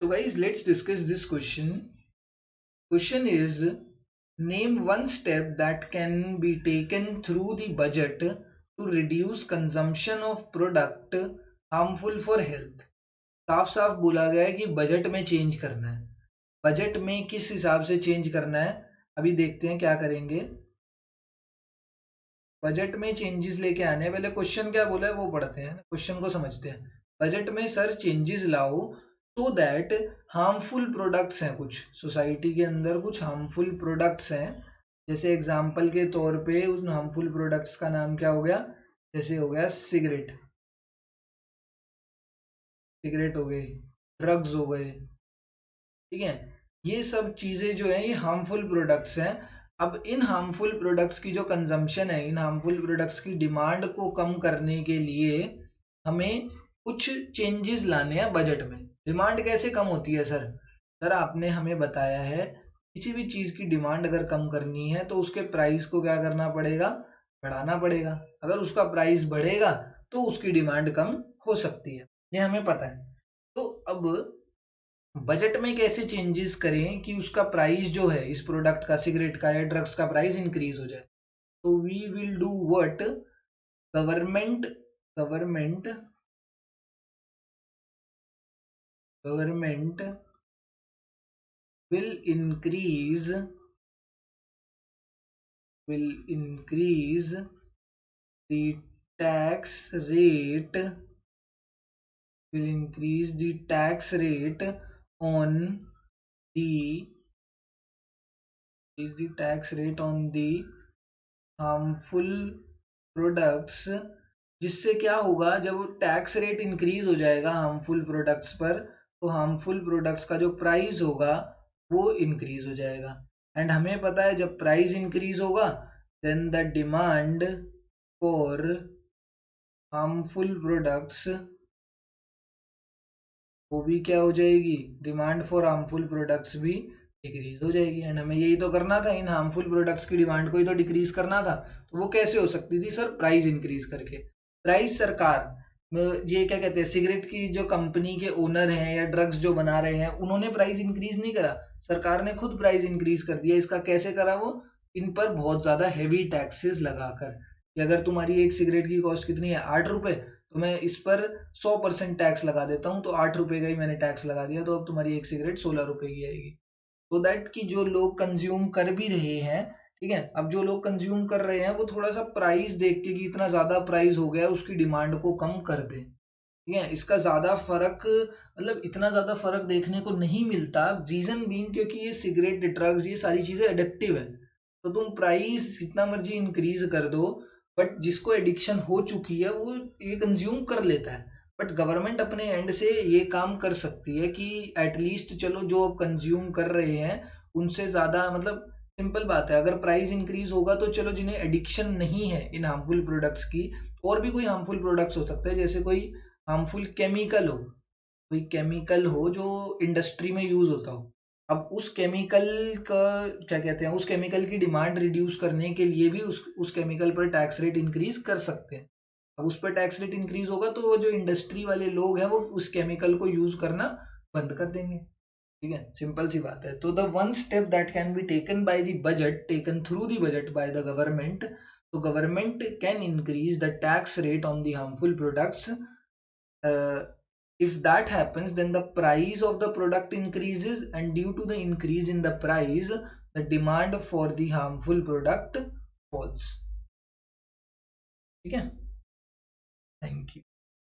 So guys, let's discuss this question. Question is, name one step that can be taken through the budget to reduce consumption of product harmful for health. साफ साफ बोला गया है कि budget में change करना है। Budget में किस हिसाब से चेंज करना है, अभी देखते हैं क्या करेंगे। बजट में चेंजेस लेके आने हैं। पहले क्वेश्चन क्या बोला है वो पढ़ते हैं, क्वेश्चन को समझते हैं। बजट में सर चेंजेस लाओ सो दैट हार्मफुल प्रोडक्ट्स हैं, कुछ सोसाइटी के अंदर कुछ हार्मफुल प्रोडक्ट्स हैं। जैसे एग्जांपल के तौर पे उन हार्मफुल प्रोडक्ट्स का नाम क्या हो गया, जैसे हो गया सिगरेट, सिगरेट हो गई, ड्रग्स हो गए, ठीक है। ये सब चीजें जो है ये हार्मफुल प्रोडक्ट्स हैं। अब इन हार्मफुल प्रोडक्ट्स की जो कंजम्पशन है, इन हार्मफुल प्रोडक्ट्स की डिमांड को कम करने के लिए हमें कुछ चेंजेस लाने हैं बजट में। डिमांड कैसे कम होती है सर? सर आपने हमें बताया है किसी भी चीज की डिमांड अगर कम करनी है तो उसके प्राइस को क्या करना पड़ेगा, बढ़ाना पड़ेगा। अगर उसका प्राइस बढ़ेगा तो उसकी डिमांड कम हो सकती है, ये हमें पता है। तो अब बजट में कैसे चेंजेस करें कि उसका प्राइस जो है इस प्रोडक्ट का, सिगरेट का या ड्रग्स का प्राइस इंक्रीज हो जाए। तो we will do what, government government government will increase the tax rate on the harmful products. जिससे क्या होगा, जब टैक्स रेट इंक्रीज हो जाएगा हार्मफुल प्रोडक्ट्स पर, तो हार्मफुल प्रोडक्ट्स का जो प्राइस होगा वो इंक्रीज हो जाएगा। एंड हमें पता है जब प्राइस इंक्रीज होगा then the demand for harmful products वो भी क्या हो जाएगी, डिमांड फॉर हार्मफुल प्रोडक्ट्स भी डिक्रीज हो जाएगी। एंड हमें यही तो करना था, इन हार्मफुल प्रोडक्ट्स की डिमांड को ही तो डिक्रीज करना था। तो वो कैसे हो सकती थी सर? प्राइस इंक्रीज करके। प्राइस सरकार, ये क्या कहते हैं, सिगरेट की जो कंपनी के ओनर हैं या ड्रग्स जो बना रहे हैं उन्होंने प्राइस इंक्रीज नहीं करा, सरकार ने खुद प्राइस इंक्रीज कर दिया। इसका कैसे करा? वो इन पर बहुत ज्यादा हैवी टैक्सेस लगाकर कि अगर तुम्हारी एक सिगरेट की कॉस्ट कितनी है, 8 रुपए, तो मैं इस पर 100% टैक्स लगा देता हूँ, तो 8 रुपए का ही मैंने टैक्स लगा दिया, तो अब तुम्हारी एक सिगरेट 16 रुपए की आएगी। तो दैट कि जो लोग कंज्यूम कर भी रहे हैं, ठीक है, अब जो लोग कंज्यूम कर रहे हैं वो थोड़ा सा प्राइस देख के कि इतना ज्यादा प्राइस हो गया उसकी डिमांड को कम कर दे, ठीक है। इसका ज्यादा फर्क, मतलब इतना ज्यादा फर्क देखने को नहीं मिलता। रीजन बीइंग क्योंकि ये सिगरेट, ड्रग्स, ये सारी चीजें एडिक्टिव है। तो तुम प्राइस जितना मर्जी इंक्रीज कर दो, बट जिसको एडिक्शन हो चुकी है वो ये कंज्यूम कर लेता है। बट गवर्नमेंट अपने एंड से ये काम कर सकती है कि एटलीस्ट चलो जो अब कंज्यूम कर रहे हैं उनसे ज़्यादा, मतलब सिंपल बात है, अगर प्राइस इंक्रीज होगा तो चलो जिन्हें एडिक्शन नहीं है इन हार्मफुल प्रोडक्ट्स की, और भी कोई हार्मफुल प्रोडक्ट्स हो सकते हैं, जैसे कोई हार्मफुल केमिकल हो, कोई केमिकल हो जो इंडस्ट्री में यूज होता हो। अब उस केमिकल का क्या कहते हैं, उस केमिकल की डिमांड रिड्यूस करने के लिए भी उस केमिकल पर टैक्स रेट इंक्रीज कर सकते हैं। अब उस पर टैक्स रेट इंक्रीज होगा तो वो जो इंडस्ट्री वाले लोग हैं वो उस केमिकल को यूज करना बंद कर देंगे, ठीक है। सिंपल सी बात है। तो the one step that can be taken by the budget, taken through the budget by the government, तो government can increase the tax rate on the harmful products. If that happens, then the price of the product increases, and due to the increase in the price, the demand for the harmful product falls, ठीक है। Thank you.